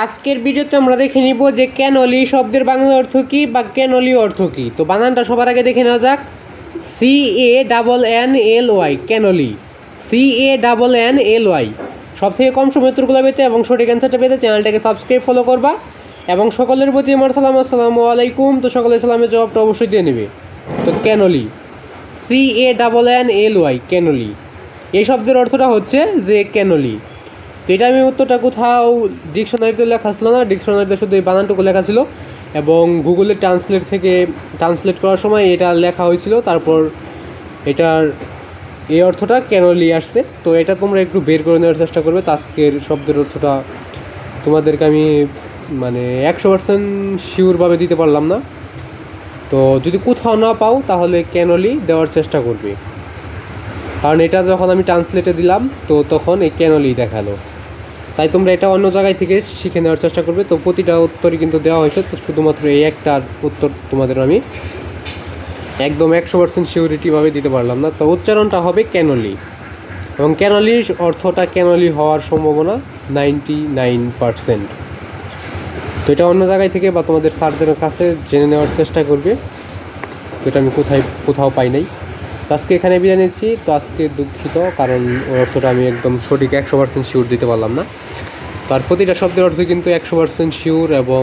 আজকের ভিডিওতে আমরা দেখে নিব যে ক্যানোলি শব্দের বাংলা অর্থ কী বা ক্যানোলি অর্থ কী। তো বানানটা সবার আগে দেখে নেওয়া যাক। CANNLY ক্যানোলি, CANNLY। সব থেকে কম সময় উত্তরগুলো পেতে এবং সঠিক অ্যান্সারটা পেতে চ্যানেলটাকে সাবস্ক্রাইব ফলো করবা এবং সকলের প্রতি আমার সালাম, আসসালামু আলাইকুম। তো সকলের সালামের জবাবটা অবশ্যই দিয়ে নেবে। তো ক্যানোলি, CANNLY ক্যানোলি, এই শব্দের অর্থটা হচ্ছে যে ক্যানোলি। তো এটা আমি উত্তরটা কোথাও ডিকশনারিতে লেখা ছিল না, ডিকশনারিতে শুধু এই বানানটুকু লেখা ছিল এবং গুগলে ট্রান্সলেট থেকে ট্রান্সলেট করার সময় এটা লেখা হয়েছিল, তারপর এটার এই অর্থটা ক্যানোলি আসছে। তো এটা তোমরা একটু বের করে নেওয়ার চেষ্টা করবে। তো আজকের শব্দের অর্থটা তোমাদেরকে আমি 100% শিওরভাবে দিতে পারলাম না। তো যদি কোথাও না পাও তাহলে ক্যানোলি দেওয়ার চেষ্টা করবে, কারণ এটা যখন আমি ট্রান্সলেটে দিলাম তো তখন এই ক্যানোলি দেখালো। তাই তোমরা এটা অন্য জায়গায় থেকে শিখে নেওয়ার চেষ্টা করবে। তো প্রতিটা উত্তরই কিন্তু দেওয়া হয়েছে, তো শুধুমাত্র এই একটার উত্তর তোমাদের আমি একদম 100% সিউরিটিভাবে দিতে পারলাম না। তো উচ্চারণটা হবে ক্যানোলি, এবং ক্যানোলির অর্থটা ক্যানোলি হওয়ার সম্ভাবনা 99%। তো এটা অন্য জায়গায় থেকে বা তোমাদের স্যারদের কাছে জেনে নেওয়ার চেষ্টা করবে। তো এটা আমি কোথাও পাই নাই। তো আজকে এখানে বিদায় নিচ্ছি। তো আজকে দুঃখিত, কারণ ওর অর্থটা আমি একদম সঠিক 100% শিওর দিতে পারলাম না। তার প্রতিটা শব্দের অর্থ কিন্তু 100% শিওর এবং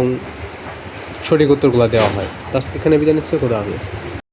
সঠিক উত্তরগুলো দেওয়া হয়। তো আজকে এখানে বিদায় নিচ্ছি। খোদা হাফেজ।